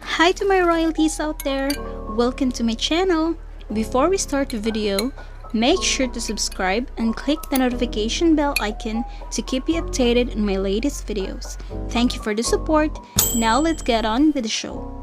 Hi to my royalties out there, welcome to my channel. Before we start the video, make sure to subscribe and click the notification bell icon to keep you updated on my latest videos. Thank you for the support. Now let's get on with the show.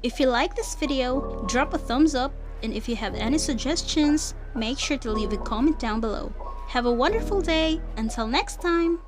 If you like this video, drop a thumbs up, and if you have any suggestions, make sure to leave a comment down below. Have a wonderful day. Until next time!